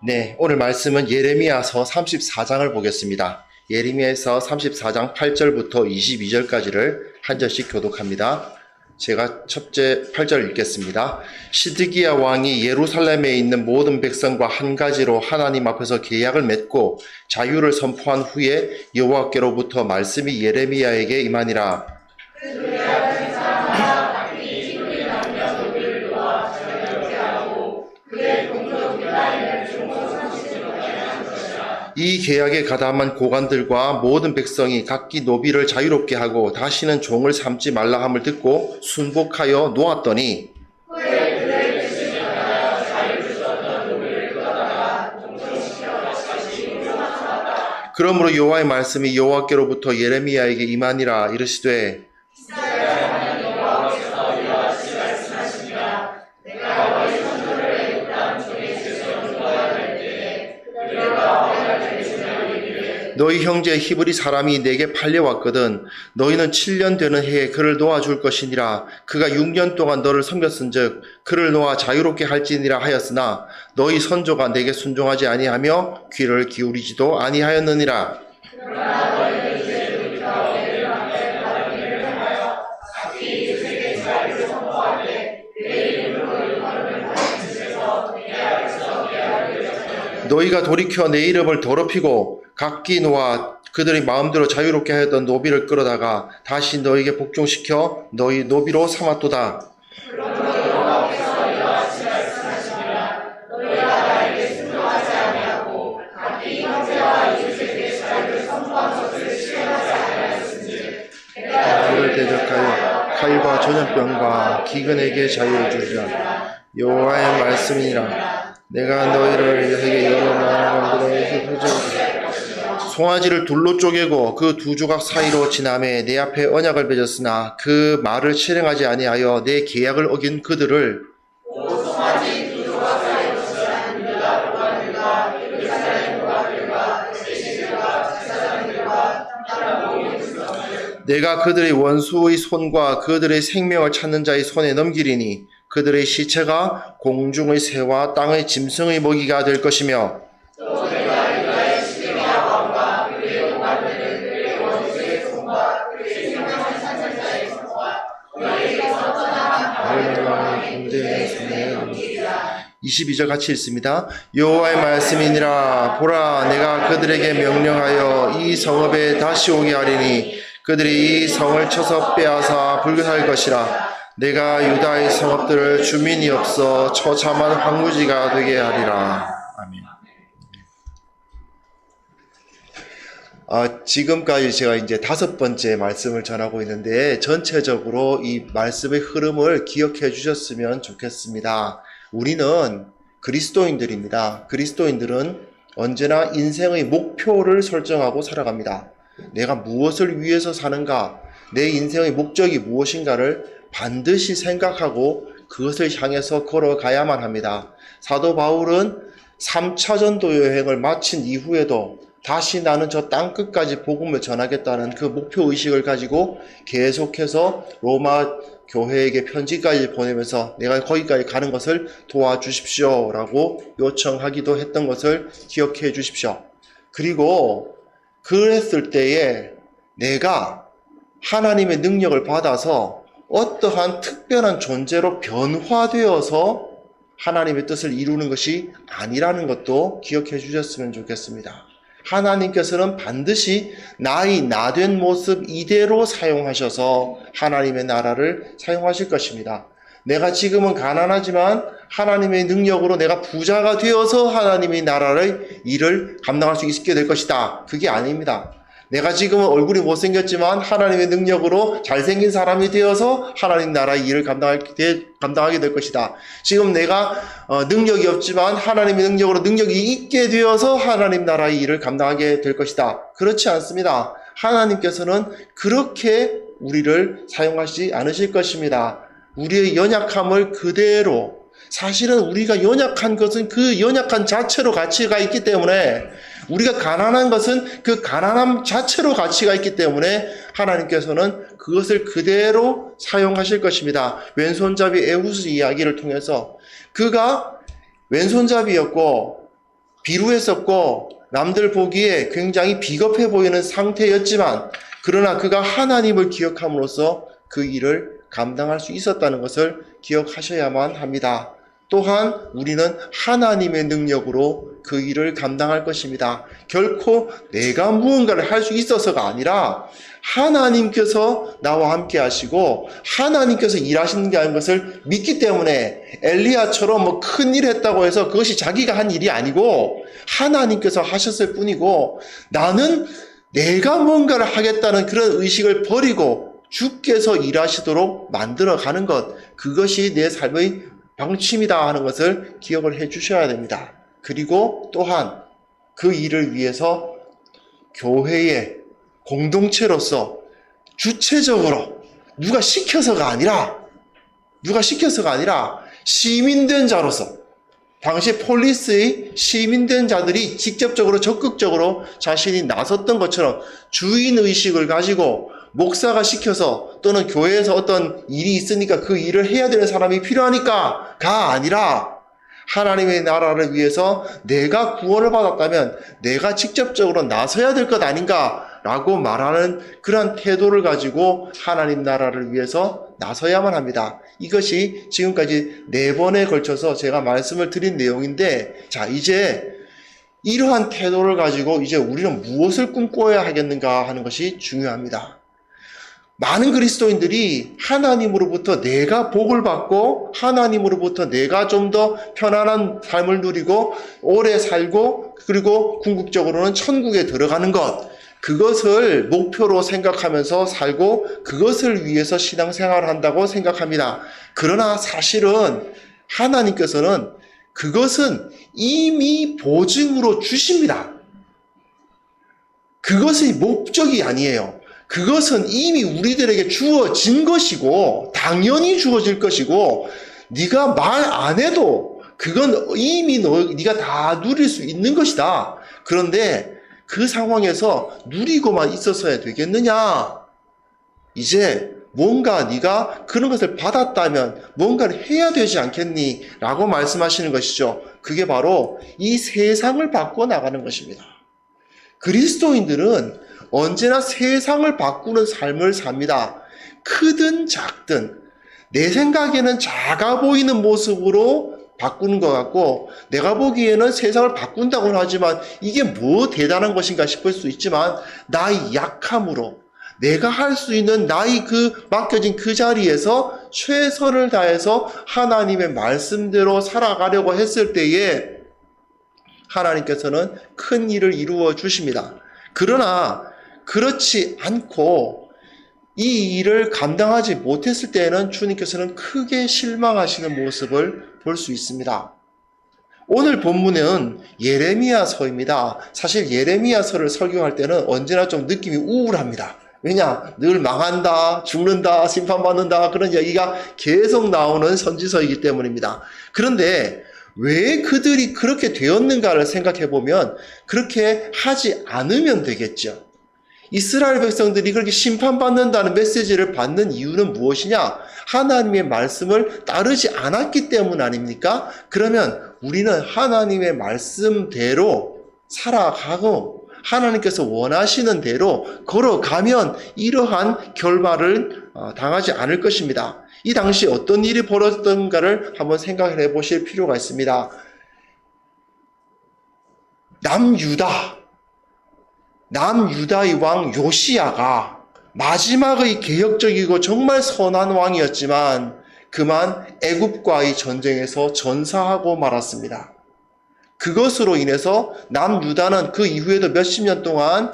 네, 오늘 말씀은 예레미야서 34장을 보겠습니다. 예레미야서 34장 8절부터 22절까지를 한 절씩 교독합니다. 제가 첫째 8절 읽겠습니다. 시드기야 왕이 예루살렘에 있는 모든 백성과 한 가지로 하나님 앞에서 계약을 맺고 자유를 선포한 후에 여호와께로부터 말씀이 예레미야에게 임하니라. 이 계약에 가담한 고관들과 모든 백성이 각기 노비를 자유롭게 하고 다시는 종을 삼지 말라 함을 듣고 순복하여 놓았더니 그러므로 여호와의 말씀이 여호와께로부터 예레미야에게 임하니라. 이르시되 너희 형제 히브리 사람이 내게 팔려왔거든 너희는 7년 되는 해에 그를 놓아줄 것이니라. 그가 6년 동안 너를 섬겼은즉 그를 놓아 자유롭게 할지니라 하였으나 너희 선조가 내게 순종하지 아니하며 귀를 기울이지도 아니하였느니라. 너희가 돌이켜 내 이름을 더럽히고 각기 놓아 그들이 마음대로 자유롭게 하였던 노비를 끌어다가 다시 너희에게 복종시켜 너희 노비로 삼았도다. 그를 대적하여 칼과 전염병과 기근에게 자유를 주리라. 여호와의 말씀이니라. 내가 너희를 너희에게 여러 나라의 송아지를 둘로 쪼개고 그 두 조각 사이로 지나매 내 앞에 언약을 맺었으나 그 말을 실행하지 아니하여 내 계약을 어긴 그들을 내가 그들의 원수의 손과 그들의 생명을 찾는 자의 손에 넘기리니 그들의 시체가 공중의 새와 땅의 짐승의 먹이가 될 것이며 (22절) 같이 읽습니다. 여호와의 말씀이니라. 보라, 내가 그들에게 명령하여 이 성읍에 다시 오게 하리니 그들이 이 성을 쳐서 빼앗아 불교할 것이라. 내가 유다의 성읍들을 주민이 없어 처참한 황무지가 되게 하리라. 아멘. 지금까지 제가 이제 5번째 말씀을 전하고 있는데 전체적으로 이 말씀의 흐름을 기억해 주셨으면 좋겠습니다. 우리는 그리스도인들입니다. 그리스도인들은 언제나 인생의 목표를 설정하고 살아갑니다. 내가 무엇을 위해서 사는가, 내 인생의 목적이 무엇인가를 반드시 생각하고 그것을 향해서 걸어가야만 합니다. 사도 바울은 3차 전도 여행을 마친 이후에도 다시 나는 저 땅끝까지 복음을 전하겠다는 그 목표의식을 가지고 계속해서 로마 교회에게 편지까지 보내면서 내가 거기까지 가는 것을 도와주십시오 라고 요청하기도 했던 것을 기억해 주십시오. 그리고 그랬을 때에 내가 하나님의 능력을 받아서 어떠한 특별한 존재로 변화되어서 하나님의 뜻을 이루는 것이 아니라는 것도 기억해 주셨으면 좋겠습니다. 하나님께서는 반드시 나의 나된 모습 이대로 사용하셔서 하나님의 나라를 사용하실 것입니다. 내가 지금은 가난하지만 하나님의 능력으로 내가 부자가 되어서 하나님의 나라의 일을 감당할 수 있게 될 것이다. 그게 아닙니다. 내가 지금은 얼굴이 못생겼지만 하나님의 능력으로 잘생긴 사람이 되어서 하나님 나라의 일을 감당하게 될 것이다. 지금 내가 능력이 없지만 하나님의 능력으로 능력이 있게 되어서 하나님 나라의 일을 감당하게 될 것이다. 그렇지 않습니다. 하나님께서는 그렇게 우리를 사용하지 않으실 것입니다. 우리의 연약함을 그대로, 사실은 우리가 연약한 것은 그 연약한 자체로 가치가 있기 때문에, 우리가 가난한 것은 그 가난함 자체로 가치가 있기 때문에 하나님께서는 그것을 그대로 사용하실 것입니다. 왼손잡이 에후스 이야기를 통해서 그가 왼손잡이였고 비루했었고 남들 보기에 굉장히 비겁해 보이는 상태였지만 그러나 그가 하나님을 기억함으로써 그 일을 감당할 수 있었다는 것을 기억하셔야만 합니다. 또한 우리는 하나님의 능력으로 그 일을 감당할 것입니다. 결코 내가 무언가를 할 수 있어서가 아니라 하나님께서 나와 함께 하시고 하나님께서 일하시는 게 아닌 것을 믿기 때문에 엘리야처럼 큰일 했다고 해서 그것이 자기가 한 일이 아니고 하나님께서 하셨을 뿐이고 나는 내가 뭔가를 하겠다는 그런 의식을 버리고 주께서 일하시도록 만들어가는 것, 그것이 내 삶의 방침이다 하는 것을 기억을 해 주셔야 됩니다. 그리고 또한 그 일을 위해서 교회의 공동체로서 주체적으로 누가 시켜서가 아니라 시민된 자로서 당시 폴리스의 시민된 자들이 직접적으로 적극적으로 자신이 나섰던 것처럼 주인의식을 가지고 목사가 시켜서 또는 교회에서 어떤 일이 있으니까 그 일을 해야 되는 사람이 필요하니까가 아니라 하나님의 나라를 위해서 내가 구원을 받았다면 내가 직접적으로 나서야 될 것 아닌가라고 말하는 그런 태도를 가지고 하나님 나라를 위해서 나서야만 합니다. 이것이 지금까지 4번에 걸쳐서 제가 말씀을 드린 내용인데, 자, 이제 이러한 태도를 가지고 이제 우리는 무엇을 꿈꿔야 하겠는가 하는 것이 중요합니다. 많은 그리스도인들이 하나님으로부터 내가 복을 받고 하나님으로부터 내가 좀 더 편안한 삶을 누리고 오래 살고 그리고 궁극적으로는 천국에 들어가는 것, 그것을 목표로 생각하면서 살고 그것을 위해서 신앙생활을 한다고 생각합니다. 그러나 사실은 하나님께서는 그것은 이미 보증으로 주십니다. 그것이 목적이 아니에요. 그것은 이미 우리들에게 주어진 것이고 당연히 주어질 것이고 네가 말 안 해도 그건 이미 네가 다 누릴 수 있는 것이다. 그런데 그 상황에서 누리고만 있었어야 되겠느냐? 이제 뭔가 네가 그런 것을 받았다면 뭔가를 해야 되지 않겠니? 라고 말씀하시는 것이죠. 그게 바로 이 세상을 바꿔 나가는 것입니다. 그리스도인들은 언제나 세상을 바꾸는 삶을 삽니다. 크든 작든 내 생각에는 작아 보이는 모습으로 바꾸는 것 같고 내가 보기에는 세상을 바꾼다고는 하지만 이게 뭐 대단한 것인가 싶을 수 있지만 나의 약함으로 내가 할 수 있는 나의 그 맡겨진 그 자리에서 최선을 다해서 하나님의 말씀대로 살아가려고 했을 때에 하나님께서는 큰 일을 이루어 주십니다. 그러나 그렇지 않고 이 일을 감당하지 못했을 때에는 주님께서는 크게 실망하시는 모습을 볼 수 있습니다. 오늘 본문은 예레미야서입니다. 사실 예레미야서를 설교할 때는 언제나 좀 느낌이 우울합니다. 왜냐? 늘 망한다, 죽는다, 심판받는다 그런 얘기가 계속 나오는 선지서이기 때문입니다. 그런데 왜 그들이 그렇게 되었는가를 생각해 보면 그렇게 하지 않으면 되겠죠. 이스라엘 백성들이 그렇게 심판받는다는 메시지를 받는 이유는 무엇이냐? 하나님의 말씀을 따르지 않았기 때문 아닙니까? 그러면 우리는 하나님의 말씀대로 살아가고 하나님께서 원하시는 대로 걸어가면 이러한 결말을 당하지 않을 것입니다. 이 당시 어떤 일이 벌어졌던가를 한번 생각해 보실 필요가 있습니다. 남유다의 왕 요시야가 마지막의 개혁적이고 정말 선한 왕이었지만 그만 애굽과의 전쟁에서 전사하고 말았습니다. 그것으로 인해서 남유다는 그 이후에도 몇십 년 동안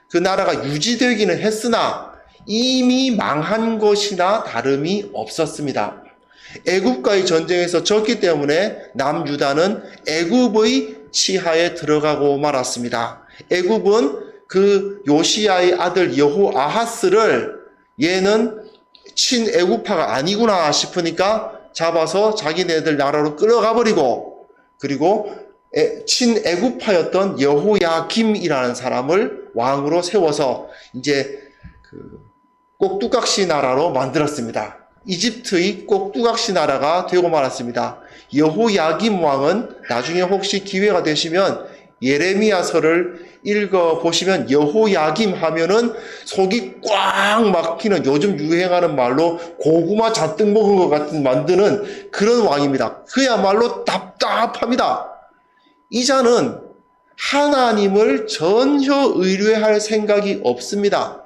그 나라가 유지되기는 했으나 이미 망한 것이나 다름이 없었습니다. 애굽과의 전쟁에서 졌기 때문에 남유다는 애굽의 치하에 들어가고 말았습니다. 애굽은 그 요시야의 아들 여호아하스를 얘는 친애굽파가 아니구나 싶으니까 잡아서 자기네들 나라로 끌어가 버리고 그리고 친애굽파였던 여호야김이라는 사람을 왕으로 세워서 이제 그 꼭두각시 나라로 만들었습니다. 이집트의 꼭두각시 나라가 되고 말았습니다. 여호야김 왕은 나중에 혹시 기회가 되시면 예레미야서를 읽어보시면 여호야김 하면은 속이 꽉 막히는, 요즘 유행하는 말로 고구마 잔뜩 먹은 것 같은 만드는 그런 왕입니다. 그야말로 답답합니다. 이 자는 하나님을 전혀 의뢰할 생각이 없습니다.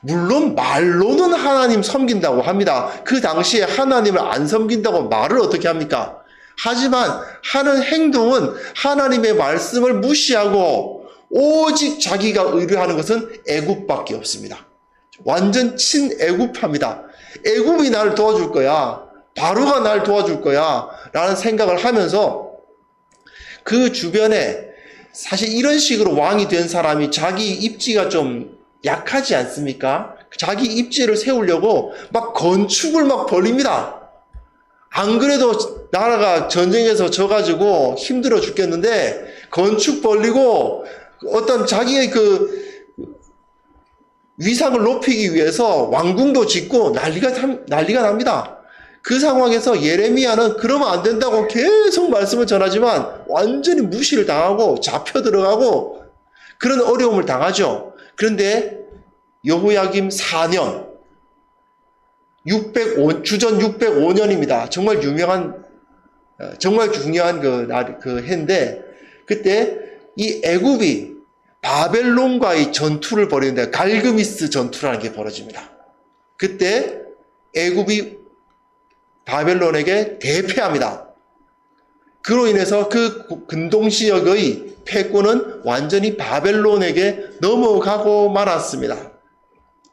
물론 말로는 하나님 섬긴다고 합니다. 그 당시에 하나님을 안 섬긴다고 말을 어떻게 합니까? 하지만 하는 행동은 하나님의 말씀을 무시하고 오직 자기가 의뢰하는 것은 애굽밖에 없습니다. 완전 친애굽합니다. 애굽이 나를 도와줄 거야, 바로가 나를 도와줄 거야 라는 생각을 하면서 그 주변에, 사실 이런 식으로 왕이 된 사람이 자기 입지가 좀 약하지 않습니까? 자기 입지를 세우려고 막 건축을 막 벌립니다. 안 그래도 나라가 전쟁에서 져가지고 힘들어 죽겠는데 건축 벌리고 어떤 자기의 그 위상을 높이기 위해서 왕궁도 짓고 난리가 납니다. 그 상황에서 예레미야는 그러면 안 된다고 계속 말씀을 전하지만 완전히 무시를 당하고 잡혀 들어가고 그런 어려움을 당하죠. 그런데 여호야김 4년, 주전 605년입니다. 정말 유명한, 정말 중요한 그 해인데, 그때 이 애굽이 바벨론과의 전투를 벌이는데 갈그미스 전투라는 게 벌어집니다. 그때 애굽이 바벨론에게 대패합니다. 그로 인해서 그 근동 지역의 패권은 완전히 바벨론에게 넘어가고 말았습니다.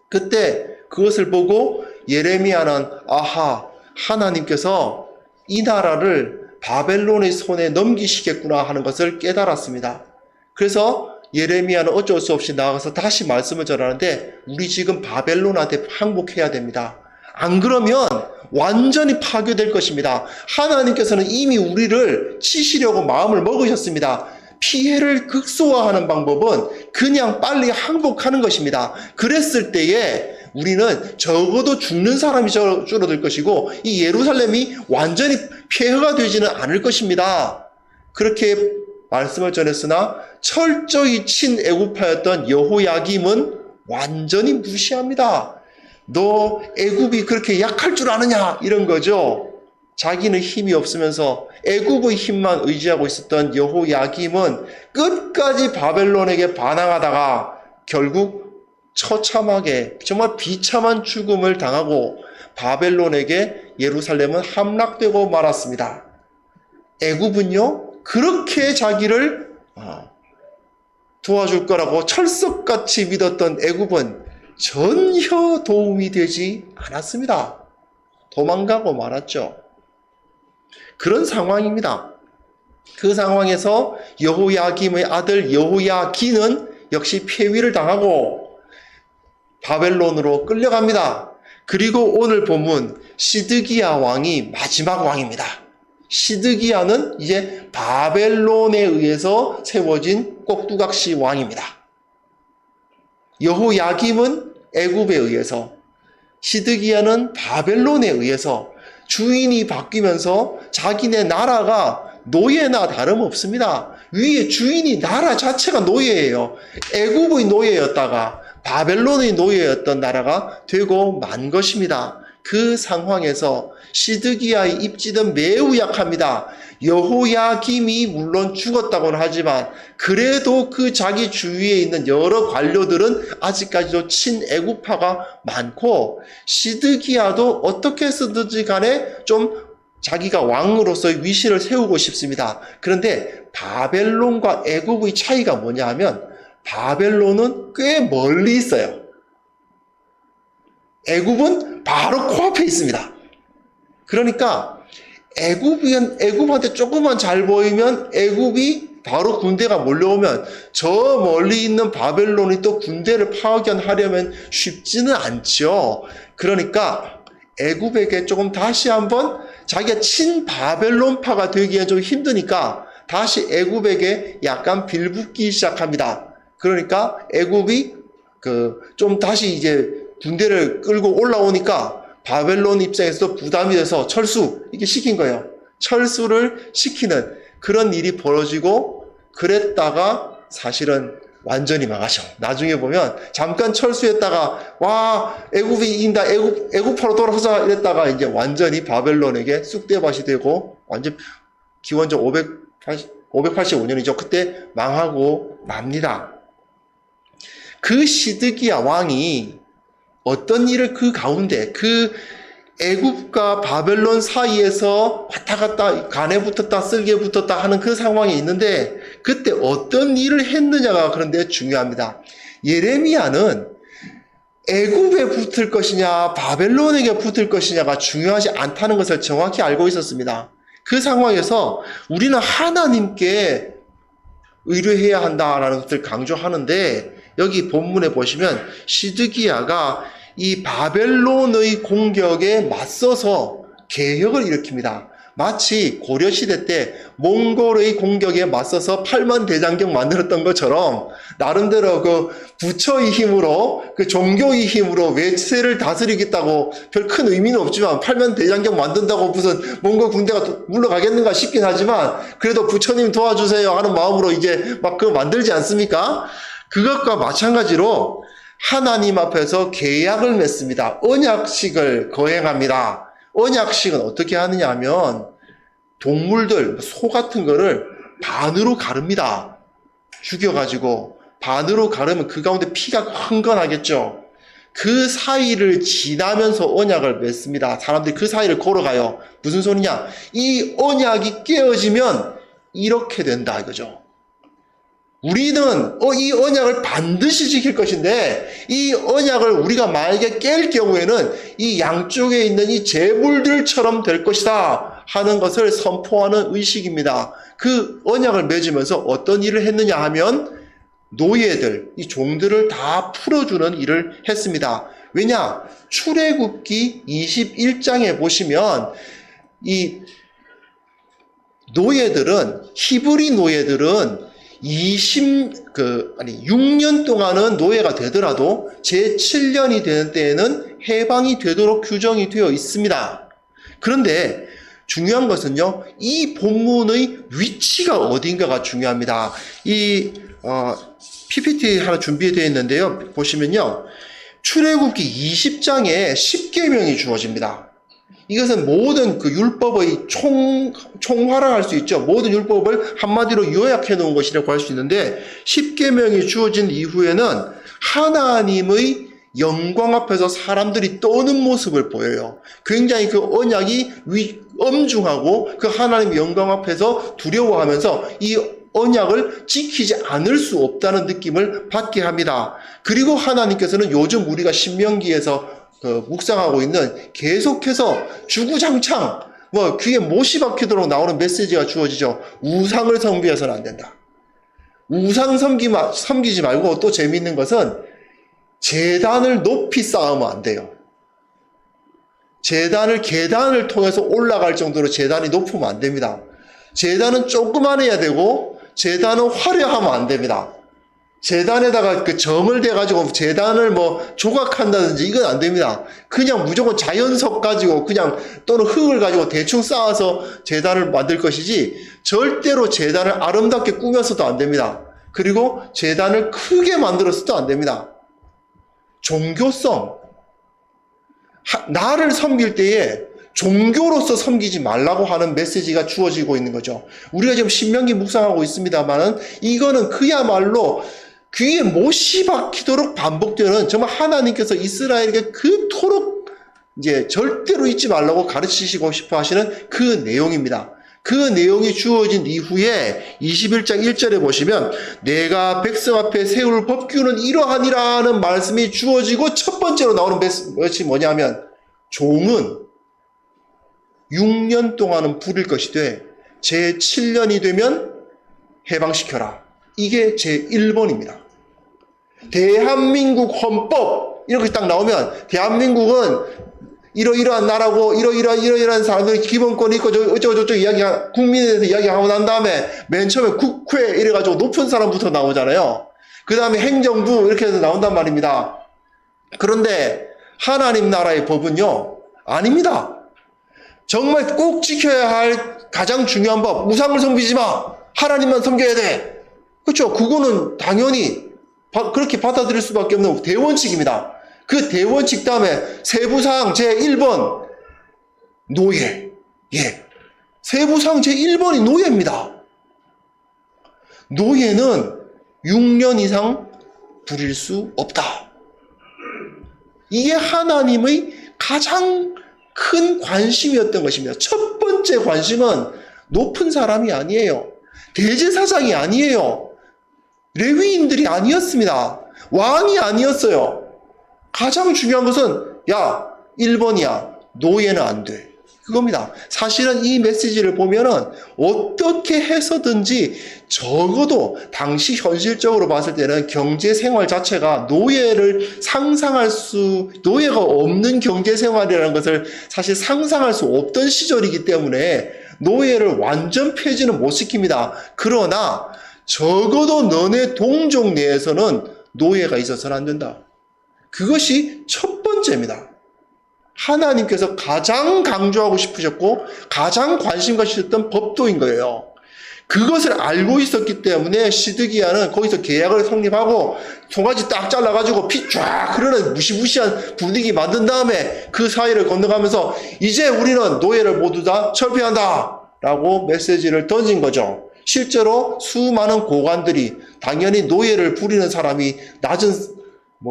그때 그것을 보고 예레미야는 아하, 하나님께서 이 나라를 바벨론의 손에 넘기시겠구나 하는 것을 깨달았습니다. 그래서 예레미야는 어쩔 수 없이 나가서 다시 말씀을 전하는데, 우리 지금 바벨론한테 항복해야 됩니다. 안 그러면 완전히 파괴될 것입니다. 하나님께서는 이미 우리를 치시려고 마음을 먹으셨습니다. 피해를 극소화하는 방법은 그냥 빨리 항복하는 것입니다. 그랬을 때에 우리는 적어도 죽는 사람이 줄어들 것이고 이 예루살렘이 완전히 폐허가 되지는 않을 것입니다. 그렇게 말씀을 전했으나 철저히 친애굽파였던 여호야김은 완전히 무시합니다. 너 애굽이 그렇게 약할 줄 아느냐, 이런 거죠. 자기는 힘이 없으면서 애굽의 힘만 의지하고 있었던 여호야김은 끝까지 바벨론에게 반항하다가 결국 처참하게 정말 비참한 죽음을 당하고 바벨론에게 예루살렘은 함락되고 말았습니다. 애굽은요, 그렇게 자기를 도와줄 거라고 철석같이 믿었던 애굽은 전혀 도움이 되지 않았습니다. 도망가고 말았죠. 그런 상황입니다. 그 상황에서 여호야김의 아들 여호야기는 역시 폐위를 당하고 바벨론으로 끌려갑니다. 그리고 오늘 본문 시드기야 왕이 마지막 왕입니다. 시드기야는 이제 바벨론에 의해서 세워진 꼭두각시 왕입니다. 여호야김은 애굽에 의해서, 시드기야는 바벨론에 의해서 주인이 바뀌면서 자기네 나라가 노예나 다름없습니다. 위에 주인이, 나라 자체가 노예예요. 애굽의 노예였다가 바벨론의 노예였던 나라가 되고 만 것입니다. 그 상황에서 시드기야의 입지는 매우 약합니다. 여호야김이 물론 죽었다고는 하지만 그래도 그 자기 주위에 있는 여러 관료들은 아직까지도 친애굽파가 많고, 시드기야도 어떻게 해서든지 간에 좀 자기가 왕으로서의 위신을 세우고 싶습니다. 그런데 바벨론과 애굽의 차이가 뭐냐 하면 바벨론은 꽤 멀리 있어요. 애굽은 바로 코앞에 있습니다. 그러니까 애굽한테 조금만 잘 보이면 애굽이 바로 군대가 몰려오면 저 멀리 있는 바벨론이 또 군대를 파견하려면 쉽지는 않죠. 그러니까 애굽에게 조금 다시 한번 자기가 친바벨론파가 되기엔 좀 힘드니까 다시 애굽에게 약간 빌붙기 시작합니다. 그러니까 애굽이 좀 다시 이제 군대를 끌고 올라오니까 바벨론 입장에서도 부담이 돼서 이렇게 시킨 거예요. 철수를 시키는 그런 일이 벌어지고 그랬다가 사실은 완전히 망하셔. 나중에 보면 잠깐 철수했다가 와 애굽이 이긴다, 애굽파로 돌아서자 이랬다가 이제 완전히 바벨론에게 쑥대밭이 되고 완전 기원전 585년이죠. 그때 망하고 맙니다. 그 시드기야 왕이 어떤 일을 그 가운데 그 애굽과 바벨론 사이에서 왔다 갔다 간에 붙었다 쓸개 붙었다 하는 그 상황이 있는데 그때 어떤 일을 했느냐가 그런데 중요합니다. 예레미야는 애굽에 붙을 것이냐 바벨론에게 붙을 것이냐가 중요하지 않다는 것을 정확히 알고 있었습니다. 그 상황에서 우리는 하나님께 의뢰해야 한다라는 것을 강조하는데 여기 본문에 보시면 시드기야가 이 바벨론의 공격에 맞서서 개혁을 일으킵니다. 마치 고려시대 때 몽골의 공격에 맞서서 8만 대장경 만들었던 것처럼 나름대로 그 부처의 힘으로 그 종교의 힘으로 외세를 다스리겠다고 별 큰 의미는 없지만 8만 대장경 만든다고 무슨 몽골 군대가 물러가겠는가 싶긴 하지만 그래도 부처님 도와주세요 하는 마음으로 이제 막 그거 만들지 않습니까? 그것과 마찬가지로 하나님 앞에서 계약을 맺습니다. 언약식을 거행합니다. 언약식은 어떻게 하느냐 하면 동물들, 소 같은 거를 반으로 가릅니다. 죽여가지고 반으로 가르면 그 가운데 피가 흥건하겠죠. 그 사이를 지나면서 언약을 맺습니다. 사람들이 그 사이를 걸어가요. 무슨 소리냐? 이 언약이 깨어지면 이렇게 된다 이거죠. 우리는 이 언약을 반드시 지킬 것인데 이 언약을 우리가 만약에 깰 경우에는 이 양쪽에 있는 이 재물들처럼 될 것이다 하는 것을 선포하는 의식입니다. 그 언약을 맺으면서 어떤 일을 했느냐 하면 노예들, 이 종들을 다 풀어주는 일을 했습니다. 왜냐? 출애굽기 21장에 보시면 이 노예들은 히브리 노예들은 6년 동안은 노예가 되더라도 제7년이 되는 때에는 해방이 되도록 규정이 되어 있습니다. 그런데 중요한 것은요, 이 본문의 위치가 어딘가가 중요합니다. PPT 하나 준비되어 있는데요. 보시면요, 출애굽기 20장에 10계명이 주어집니다. 이것은 모든 그 율법의 총화를 할 수 있죠. 모든 율법을 한마디로 요약해 놓은 것이라고 할 수 있는데 10계명이 주어진 이후에는 하나님의 영광 앞에서 사람들이 떠는 모습을 보여요. 굉장히 그 언약이 엄중하고 그 하나님의 영광 앞에서 두려워하면서 이 언약을 지키지 않을 수 없다는 느낌을 받게 합니다. 그리고 하나님께서는 요즘 우리가 신명기에서 묵상하고 있는 계속해서 주구장창 귀에 못이 박히도록 나오는 메시지가 주어지죠. 우상을 섬기어서는 안 된다. 우상 섬기지 말고 또 재미있는 것은 제단을 높이 쌓으면 안 돼요. 계단을 통해서 올라갈 정도로 제단이 높으면 안 됩니다. 제단은 조그만해야 되고 제단은 화려하면 안 됩니다. 제단에다가 그 정을 대가지고 제단을 조각한다든지 이건 안 됩니다. 그냥 무조건 자연석 가지고 그냥 또는 흙을 가지고 대충 쌓아서 제단을 만들 것이지 절대로 제단을 아름답게 꾸며서도 안 됩니다. 그리고 제단을 크게 만들어서도 안 됩니다. 종교성. 나를 섬길 때에 종교로서 섬기지 말라고 하는 메시지가 주어지고 있는 거죠. 우리가 지금 신명기 묵상하고 있습니다만은 이거는 그야말로 귀에 못이 박히도록 반복되는 정말 하나님께서 이스라엘에게 그토록 이제 절대로 잊지 말라고 가르치시고 싶어 하시는 그 내용입니다. 그 내용이 주어진 이후에 21장 1절에 보시면 내가 백성 앞에 세울 법규는 이러하니라는 말씀이 주어지고 첫 번째로 나오는 것이 뭐냐면 종은 6년 동안은 부릴 것이되 제7년이 되면 해방시켜라. 이게 제1번입니다. 대한민국 헌법 이렇게 딱 나오면 대한민국은 이러이러한 나라고 이러이러한 사람들이 기본권이 있고 어쩌고저쩌고 국민에 대해서 이야기하고 난 다음에 맨 처음에 국회 이래가지고 높은 사람부터 나오잖아요. 그 다음에 행정부 이렇게 해서 나온단 말입니다. 그런데 하나님 나라의 법은요 아닙니다. 정말 꼭 지켜야 할 가장 중요한 법, 우상을 섬기지 마. 하나님만 섬겨야 돼. 그렇죠. 그거는 당연히 그렇게 받아들일 수밖에 없는 대원칙입니다. 그 대원칙 다음에 세부사항 제1번 노예. 예. 세부사항 제1번이 노예입니다. 노예는 6년 이상 부릴 수 없다. 이게 하나님의 가장 큰 관심이었던 것입니다. 첫 번째 관심은 높은 사람이 아니에요. 대제사장이 아니에요. 레위인들이 아니었습니다. 왕이 아니었어요. 가장 중요한 것은 1번이야. 노예는 안 돼. 그겁니다. 사실은 이 메시지를 보면은 어떻게 해서든지 적어도 당시 현실적으로 봤을 때는 경제 생활 자체가 노예가 없는 경제 생활이라는 것을 사실 상상할 수 없던 시절이기 때문에 노예를 완전 폐지는 못 시킵니다. 그러나 적어도 너네 동족 내에서는 노예가 있어서는 안 된다. 그것이 첫 번째입니다. 하나님께서 가장 강조하고 싶으셨고 가장 관심 가지셨던 법도인 거예요. 그것을 알고 있었기 때문에 시드기야는 거기서 계약을 성립하고 송아지 딱 잘라가지고 피 쫙 흐르는 무시무시한 분위기 만든 다음에 그 사이를 건너가면서 이제 우리는 노예를 모두 다 철폐한다 라고 메시지를 던진 거죠. 실제로 수많은 고관들이, 당연히 노예를 부리는 사람이 낮은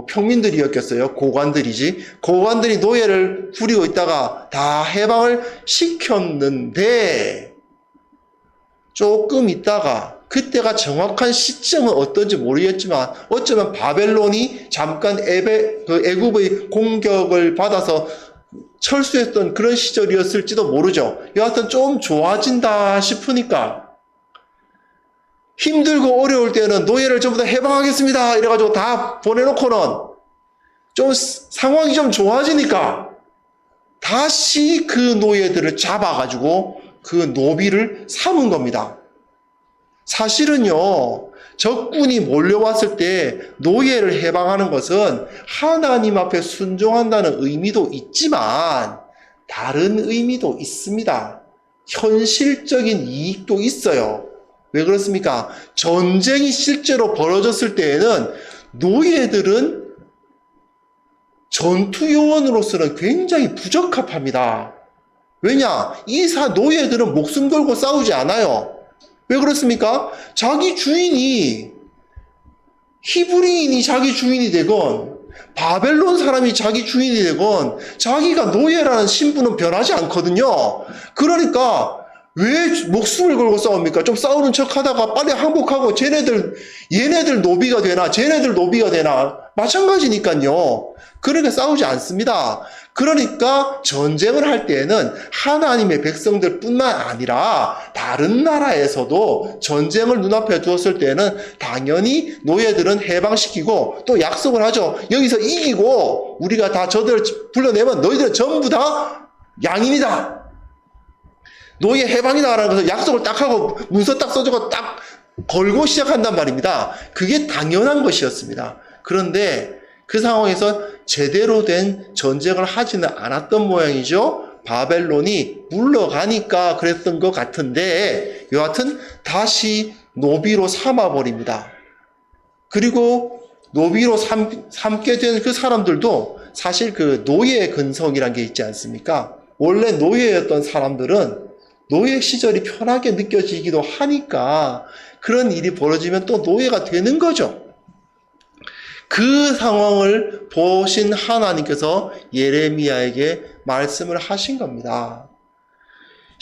평민들이었겠어요. 고관들이지. 고관들이 노예를 부리고 있다가 다 해방을 시켰는데 조금 있다가, 그때가 정확한 시점은 어떤지 모르겠지만 어쩌면 바벨론이 잠깐 애굽의 공격을 받아서 철수했던 그런 시절이었을지도 모르죠. 여하튼 좀 좋아진다 싶으니까 힘들고 어려울 때는 노예를 전부 다 해방하겠습니다 이래가지고 다 보내놓고는 좀 상황이 좀 좋아지니까 다시 그 노예들을 잡아가지고 그 노비를 삼은 겁니다. 사실은요, 적군이 몰려왔을 때 노예를 해방하는 것은 하나님 앞에 순종한다는 의미도 있지만 다른 의미도 있습니다. 현실적인 이익도 있어요. 왜 그렇습니까? 전쟁이 실제로 벌어졌을 때에는 노예들은 전투 요원으로서는 굉장히 부적합합니다. 왜냐? 노예들은 목숨 걸고 싸우지 않아요. 왜 그렇습니까? 자기 주인이, 히브리인이 자기 주인이 되건 바벨론 사람이 자기 주인이 되건 자기가 노예라는 신분은 변하지 않거든요. 그러니까 왜 목숨을 걸고 싸웁니까? 좀 싸우는 척 하다가 빨리 항복하고 얘네들 노비가 되나 쟤네들 노비가 되나 마찬가지니까요. 그러니까 싸우지 않습니다. 그러니까 전쟁을 할 때에는 하나님의 백성들 뿐만 아니라 다른 나라에서도 전쟁을 눈앞에 두었을 때는 당연히 노예들은 해방시키고 또 약속을 하죠. 여기서 이기고 우리가 다 저들을 불러내면 너희들은 전부 다 양인이다. 노예 해방이다라는 것을 약속을 딱 하고 문서 딱 써주고 딱 걸고 시작한단 말입니다. 그게 당연한 것이었습니다. 그런데 그 상황에서 제대로 된 전쟁을 하지는 않았던 모양이죠. 바벨론이 물러가니까 그랬던 것 같은데 여하튼 다시 노비로 삼아버립니다. 그리고 노비로 삼게 된 그 사람들도 사실 그 노예 근성이란 게 있지 않습니까? 원래 노예였던 사람들은 노예 시절이 편하게 느껴지기도 하니까 그런 일이 벌어지면 또 노예가 되는 거죠. 그 상황을 보신 하나님께서 예레미야에게 말씀을 하신 겁니다.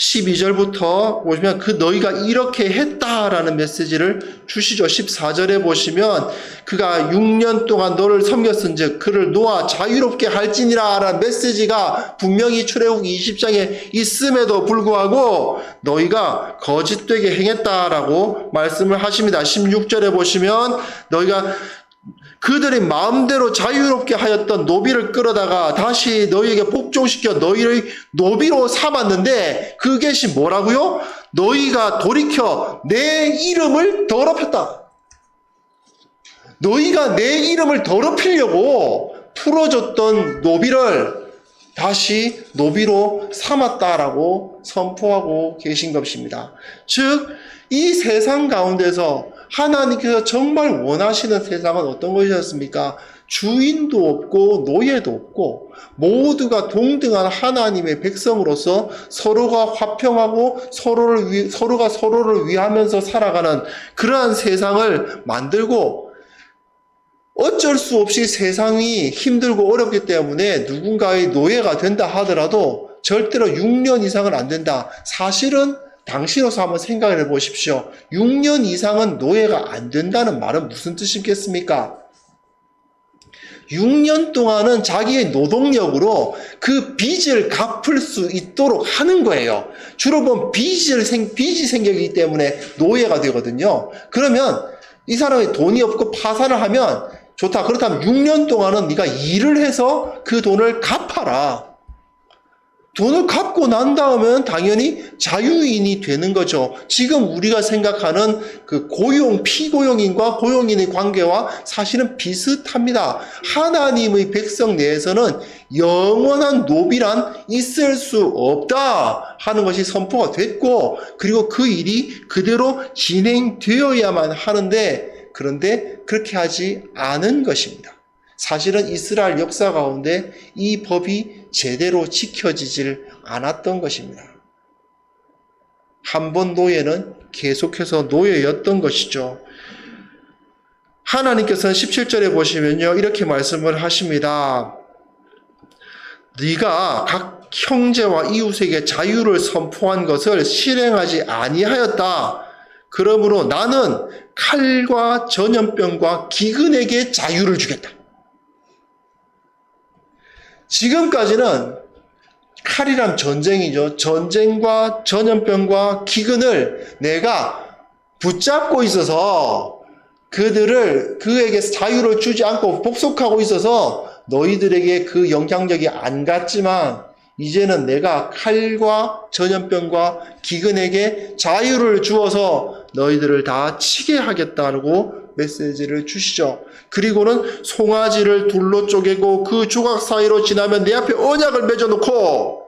12절부터 보시면 너희가 이렇게 했다라는 메시지를 주시죠. 14절에 보시면 그가 6년 동안 너를 섬겼은즉 그를 놓아 자유롭게 할지니라 라는 메시지가 분명히 출애굽기 20장에 있음에도 불구하고 너희가 거짓되게 행했다라고 말씀을 하십니다. 16절에 보시면 너희가 그들이 마음대로 자유롭게 하였던 노비를 끌어다가 다시 너희에게 복종시켜 너희를 노비로 삼았는데 그것이 뭐라고요? 너희가 돌이켜 내 이름을 더럽혔다. 너희가 내 이름을 더럽히려고 풀어줬던 노비를 다시 노비로 삼았다라고 선포하고 계신 것입니다. 즉, 이 세상 가운데서 하나님께서 정말 원하시는 세상은 어떤 것이었습니까? 주인도 없고 노예도 없고 모두가 동등한 하나님의 백성으로서 서로가 화평하고 서로가 서로를 위하면서 살아가는 그러한 세상을 만들고, 어쩔 수 없이 세상이 힘들고 어렵기 때문에 누군가의 노예가 된다 하더라도 절대로 6년 이상은 안 된다. 사실은 당시로서 한번 생각을 해보십시오. 6년 이상은 노예가 안 된다는 말은 무슨 뜻이겠습니까? 6년 동안은 자기의 노동력으로 그 빚을 갚을 수 있도록 하는 거예요. 주로 보면 빚이 생기기 때문에 노예가 되거든요. 그러면 이 사람이 돈이 없고 파산을 하면 좋다. 그렇다면 6년 동안은 네가 일을 해서 그 돈을 갚아라. 돈을 갚고 난 다음엔 당연히 자유인이 되는 거죠. 지금 우리가 생각하는 그 피고용인과 고용인의 관계와 사실은 비슷합니다. 하나님의 백성 내에서는 영원한 노비란 있을 수 없다 하는 것이 선포가 됐고, 그리고 그 일이 그대로 진행되어야만 하는데, 그런데 그렇게 하지 않은 것입니다. 사실은 이스라엘 역사 가운데 이 법이 제대로 지켜지질 않았던 것입니다. 한 번 노예는 계속해서 노예였던 것이죠. 하나님께서는 17절에 보시면요, 이렇게 말씀을 하십니다. 네가 각 형제와 이웃에게 자유를 선포한 것을 실행하지 아니하였다. 그러므로 나는 칼과 전염병과 기근에게 자유를 주겠다. 지금까지는 칼이란 전쟁이죠. 전쟁과 전염병과 기근을 내가 붙잡고 있어서 그에게 자유를 주지 않고 복속하고 있어서 너희들에게 그 영향력이 안 갔지만, 이제는 내가 칼과 전염병과 기근에게 자유를 주어서 너희들을 다 치게 하겠다고 메시지를 주시죠. 그리고는 송아지를 둘로 쪼개고 그 조각 사이로 지나면 내 앞에 언약을 맺어놓고,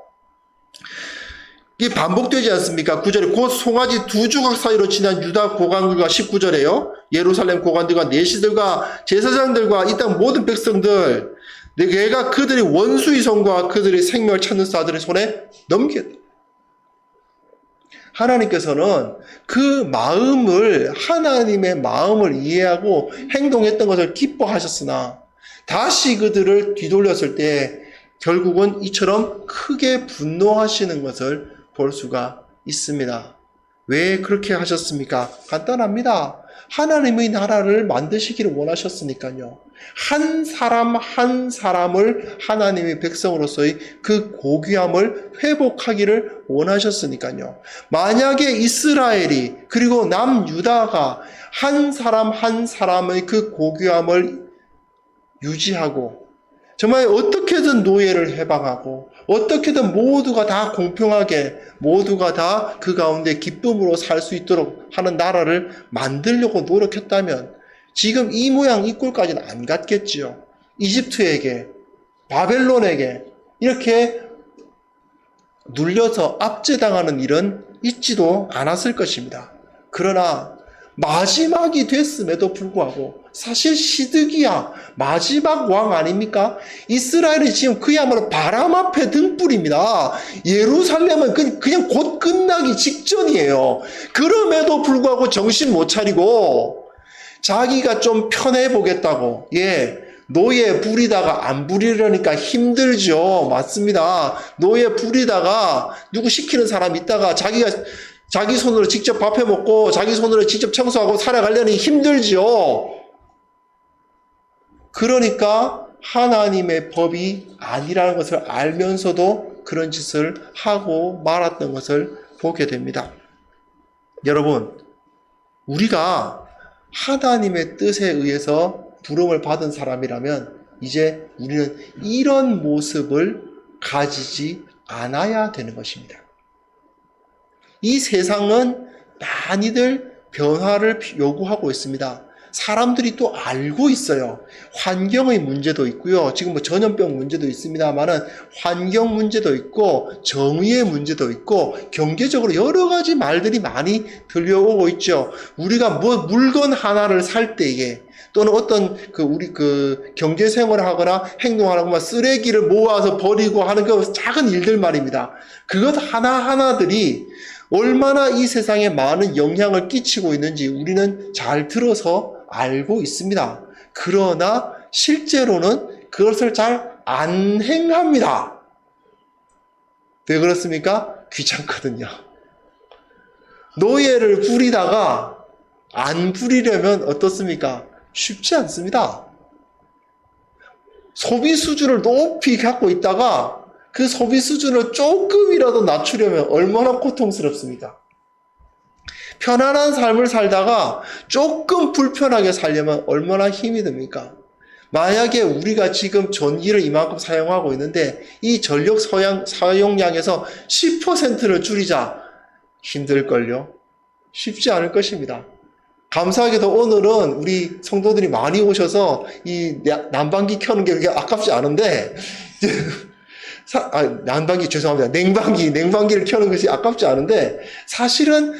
이게 반복되지 않습니까? 9절에 곧 송아지 두 조각 사이로 지난 유다 고관들과 19절에요. 예루살렘 고관들과 내시들과 제사장들과 이 땅 모든 백성들, 내가 그들의 원수의 손과 그들의 생명을 찾는 자들의 손에 넘기겠다. 하나님께서는 그 마음을, 하나님의 마음을 이해하고 행동했던 것을 기뻐하셨으나 다시 그들을 뒤돌렸을 때 결국은 이처럼 크게 분노하시는 것을 볼 수가 있습니다. 왜 그렇게 하셨습니까? 간단합니다. 하나님의 나라를 만드시기를 원하셨으니까요. 한 사람 한 사람을 하나님의 백성으로서의 그 고귀함을 회복하기를 원하셨으니까요. 만약에 이스라엘이 그리고 남유다가 한 사람 한 사람의 그 고귀함을 유지하고 정말 어떻게든 노예를 해방하고 어떻게든 모두가 다 공평하게 모두가 다 그 가운데 기쁨으로 살 수 있도록 하는 나라를 만들려고 노력했다면 지금 이 모양 이 꼴까지는 안 갔겠지요. 이집트에게, 바벨론에게 이렇게 눌려서 압제당하는 일은 있지도 않았을 것입니다. 그러나 마지막이 됐음에도 불구하고 사실 시드기야 마지막 왕 아닙니까? 이스라엘이 지금 그야말로 바람 앞에 등불입니다. 예루살렘은 그냥 곧 끝나기 직전이에요. 그럼에도 불구하고 정신 못 차리고 자기가 좀 편해보겠다고, 노예 부리다가 안 부리려니까 힘들죠. 맞습니다. 노예 부리다가 누구 시키는 사람 있다가 자기 손으로 직접 밥 해먹고 자기 손으로 직접 청소하고 살아가려니 힘들죠. 그러니까 하나님의 법이 아니라는 것을 알면서도 그런 짓을 하고 말았던 것을 보게 됩니다. 여러분, 우리가 하나님의 뜻에 의해서 부름을 받은 사람이라면 이제 우리는 이런 모습을 가지지 않아야 되는 것입니다. 이 세상은 많이들 변화를 요구하고 있습니다. 사람들이 또 알고 있어요. 환경의 문제도 있고요. 지금 뭐 전염병 문제도 있습니다만은 환경 문제도 있고 정의의 문제도 있고 경제적으로 여러 가지 말들이 많이 들려오고 있죠. 우리가 뭐 물건 하나를 살 때에 또는 어떤 우리 경제 생활을 하거나 행동하거나 쓰레기를 모아서 버리고 하는 그 작은 일들 말입니다. 그것 하나하나들이 얼마나 이 세상에 많은 영향을 끼치고 있는지 우리는 잘 들어서 알고 있습니다. 그러나 실제로는 그것을 잘 안 행합니다. 왜 그렇습니까? 귀찮거든요. 노예를 부리다가 안 부리려면 어떻습니까? 쉽지 않습니다. 소비 수준을 높이 갖고 있다가 그 소비 수준을 조금이라도 낮추려면 얼마나 고통스럽습니까? 편안한 삶을 살다가 조금 불편하게 살려면 얼마나 힘이 듭니까? 만약에 우리가 지금 전기를 이만큼 사용하고 있는데 이 전력 사용량에서 10%를 줄이자 힘들걸요? 쉽지 않을 것입니다. 감사하게도 오늘은 우리 성도들이 많이 오셔서 이 난방기 켜는 게 그렇게 아깝지 않은데 난방기 죄송합니다. 냉방기를 켜는 것이 아깝지 않은데 사실은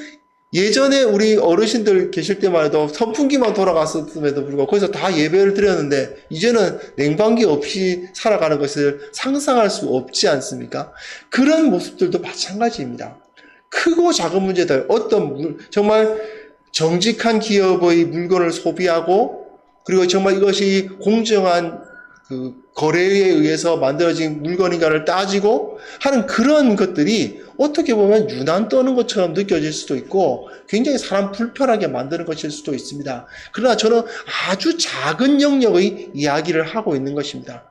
예전에 우리 어르신들 계실 때만 해도 선풍기만 돌아갔음에도 불구하고 거기서 다 예배를 드렸는데 이제는 냉방기 없이 살아가는 것을 상상할 수 없지 않습니까? 그런 모습들도 마찬가지입니다. 크고 작은 문제들 정말 정직한 기업의 물건을 소비하고 그리고 정말 이것이 공정한 거래에 의해서 만들어진 물건인가를 따지고 하는 그런 것들이 어떻게 보면 유난 떠는 것처럼 느껴질 수도 있고 굉장히 사람 불편하게 만드는 것일 수도 있습니다. 그러나 저는 아주 작은 영역의 이야기를 하고 있는 것입니다.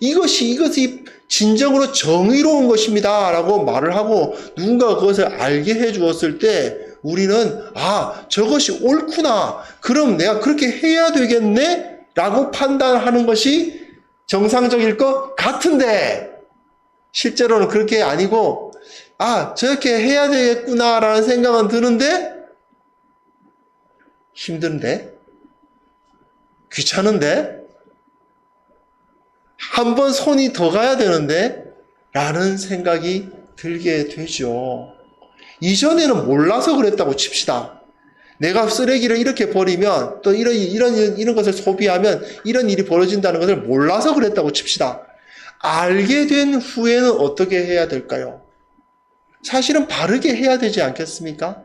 이것이 진정으로 정의로운 것입니다 라고 말을 하고 누군가가 그것을 알게 해 주었을 때 우리는 저것이 옳구나, 그럼 내가 그렇게 해야 되겠네 라고 판단하는 것이 정상적일 것 같은데 실제로는 그렇게 아니고 저렇게 해야 되겠구나라는 생각은 드는데 힘든데 귀찮은데 한 번 손이 더 가야 되는데 라는 생각이 들게 되죠. 이전에는 몰라서 그랬다고 칩시다. 내가 쓰레기를 이렇게 버리면 또 이런 것을 소비하면 이런 일이 벌어진다는 것을 몰라서 그랬다고 칩시다. 알게 된 후에는 어떻게 해야 될까요? 사실은 바르게 해야 되지 않겠습니까?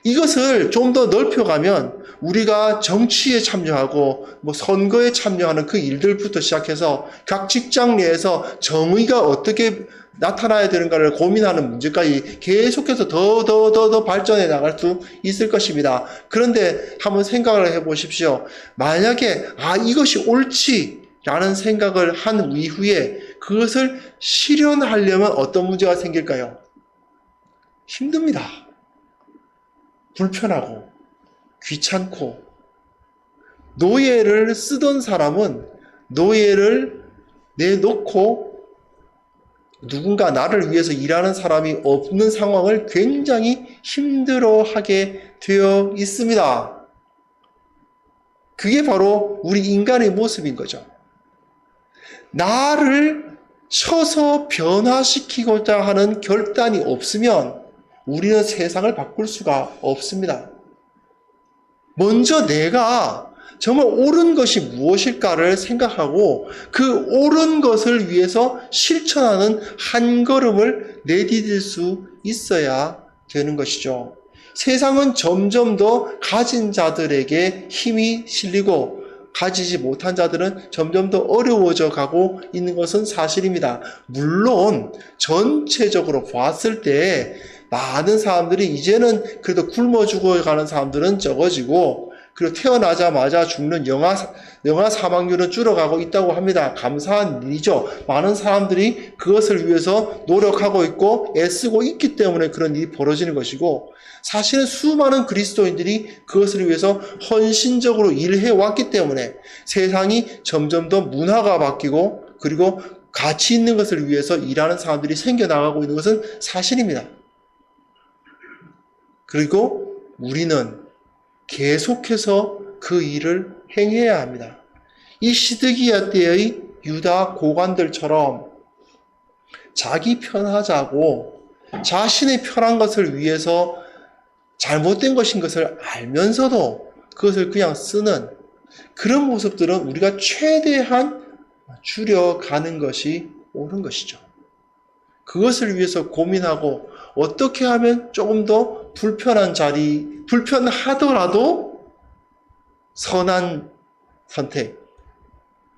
이것을 좀 더 넓혀가면 우리가 정치에 참여하고 선거에 참여하는 그 일들부터 시작해서 각 직장 내에서 정의가 어떻게 나타나야 되는가를 고민하는 문제까지 계속해서 더 발전해 나갈 수 있을 것입니다. 그런데 한번 생각을 해보십시오. 만약에 이것이 옳지라는 생각을 한 이후에 그것을 실현하려면 어떤 문제가 생길까요? 힘듭니다. 불편하고 귀찮고. 노예를 쓰던 사람은 노예를 내놓고 누군가 나를 위해서 일하는 사람이 없는 상황을 굉장히 힘들어하게 되어 있습니다. 그게 바로 우리 인간의 모습인 거죠. 나를 쳐서 변화시키고자 하는 결단이 없으면 우리는 세상을 바꿀 수가 없습니다. 먼저 내가 정말 옳은 것이 무엇일까를 생각하고 그 옳은 것을 위해서 실천하는 한 걸음을 내디딜 수 있어야 되는 것이죠. 세상은 점점 더 가진 자들에게 힘이 실리고 가지지 못한 자들은 점점 더 어려워져 가고 있는 것은 사실입니다. 물론 전체적으로 봤을 때 많은 사람들이 이제는 그래도 굶어 죽어가는 사람들은 적어지고 그리고 태어나자마자 죽는 영아 사망률은 줄어가고 있다고 합니다. 감사한 일이죠. 많은 사람들이 그것을 위해서 노력하고 있고 애쓰고 있기 때문에 그런 일이 벌어지는 것이고 사실은 수많은 그리스도인들이 그것을 위해서 헌신적으로 일해왔기 때문에 세상이 점점 더 문화가 바뀌고 그리고 가치 있는 것을 위해서 일하는 사람들이 생겨나가고 있는 것은 사실입니다. 그리고 우리는 계속해서 그 일을 행해야 합니다. 이 시드기야 때의 유다 고관들처럼 자기 편하자고 자신의 편한 것을 위해서 잘못된 것인 것을 알면서도 그것을 그냥 쓰는 그런 모습들은 우리가 최대한 줄여가는 것이 옳은 것이죠. 그것을 위해서 고민하고 어떻게 하면 조금 더 불편하더라도 선한 선택,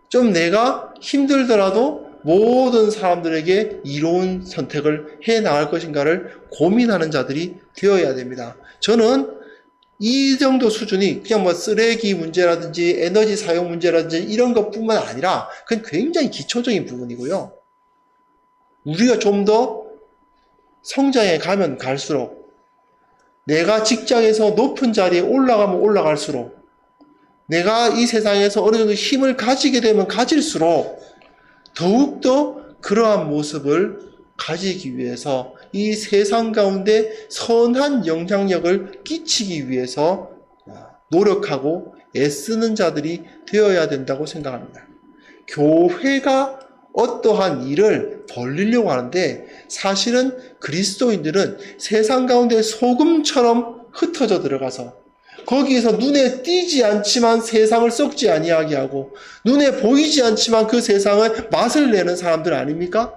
좀 내가 힘들더라도 모든 사람들에게 이로운 선택을 해 나갈 것인가를 고민하는 자들이 되어야 됩니다. 저는 이 정도 수준이 그냥 뭐 쓰레기 문제라든지 에너지 사용 문제라든지 이런 것뿐만 아니라 그건 굉장히 기초적인 부분이고요. 우리가 좀 더 성장해 가면 갈수록 내가 직장에서 높은 자리에 올라가면 올라갈수록 내가 이 세상에서 어느 정도 힘을 가지게 되면 가질수록 더욱더 그러한 모습을 가지기 위해서 이 세상 가운데 선한 영향력을 끼치기 위해서 노력하고 애쓰는 자들이 되어야 된다고 생각합니다. 교회가 어떠한 일을 벌리려고 하는데 사실은 그리스도인들은 세상 가운데 소금처럼 흩어져 들어가서 거기에서 눈에 띄지 않지만 세상을 썩지 아니하게 하고 눈에 보이지 않지만 그 세상을 맛을 내는 사람들 아닙니까?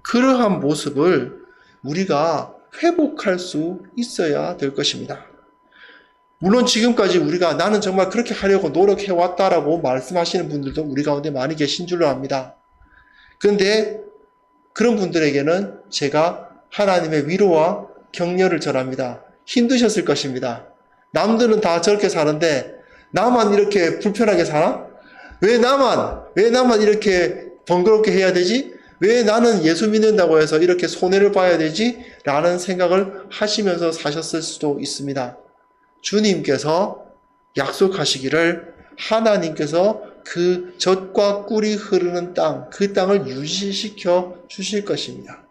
그러한 모습을 우리가 회복할 수 있어야 될 것입니다. 물론 지금까지 우리가 나는 정말 그렇게 하려고 노력해왔다라고 말씀하시는 분들도 우리 가운데 많이 계신 줄로 압니다. 그런데 그런 분들에게는 제가 하나님의 위로와 격려를 전합니다. 힘드셨을 것입니다. 남들은 다 저렇게 사는데 나만 이렇게 불편하게 사나? 왜 나만 이렇게 번거롭게 해야 되지? 왜 나는 예수 믿는다고 해서 이렇게 손해를 봐야 되지? 라는 생각을 하시면서 사셨을 수도 있습니다. 주님께서 약속하시기를 하나님께서 그 젖과 꿀이 흐르는 땅, 그 땅을 유지시켜 주실 것입니다.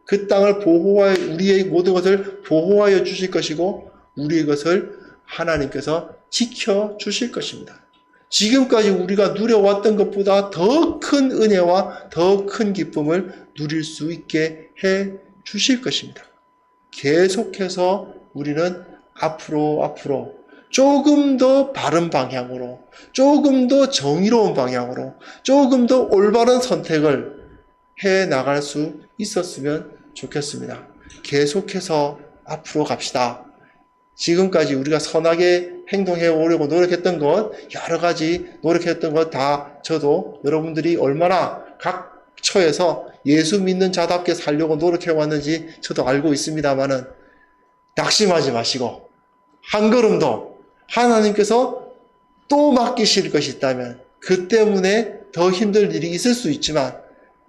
그 땅을 우리의 모든 것을 보호하여 주실 것이고 우리의 것을 하나님께서 지켜 주실 것입니다. 지금까지 우리가 누려왔던 것보다 더 큰 은혜와 더 큰 기쁨을 누릴 수 있게 해 주실 것입니다. 계속해서 우리는 앞으로 조금 더 바른 방향으로, 조금 더 정의로운 방향으로, 조금 더 올바른 선택을 해 나갈 수 있었으면 좋겠습니다. 계속해서 앞으로 갑시다. 지금까지 우리가 선하게 행동해 오려고 노력했던 것, 여러 가지 노력했던 것 다 저도 여러분들이 얼마나 각 처에서 예수 믿는 자답게 살려고 노력해 왔는지 저도 알고 있습니다만은 낙심하지 마시고 한 걸음도 하나님께서 또 맡기실 것이 있다면 그 때문에 더 힘들 일이 있을 수 있지만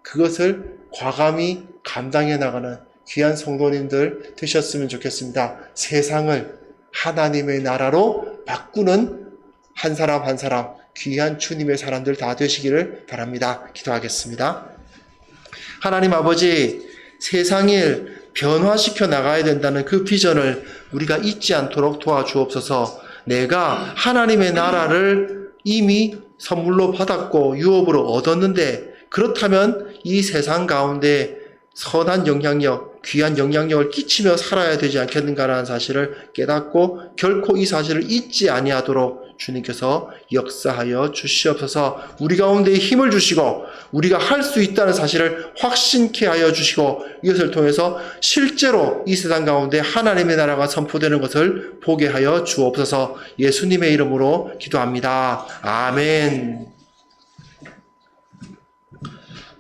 그것을 과감히 감당해 나가는 귀한 성도님들 되셨으면 좋겠습니다. 세상을 하나님의 나라로 바꾸는 한 사람 한 사람 귀한 주님의 사람들 다 되시기를 바랍니다. 기도하겠습니다. 하나님 아버지, 세상을 변화시켜 나가야 된다는 그 비전을 우리가 잊지 않도록 도와주옵소서. 내가 하나님의 나라를 이미 선물로 받았고 유업으로 얻었는데 그렇다면 이 세상 가운데 선한 영향력, 귀한 영향력을 끼치며 살아야 되지 않겠는가라는 사실을 깨닫고 결코 이 사실을 잊지 아니하도록 주님께서 역사하여 주시옵소서. 우리 가운데 힘을 주시고 우리가 할 수 있다는 사실을 확신케 하여 주시고 이것을 통해서 실제로 이 세상 가운데 하나님의 나라가 선포되는 것을 보게 하여 주옵소서. 예수님의 이름으로 기도합니다. 아멘.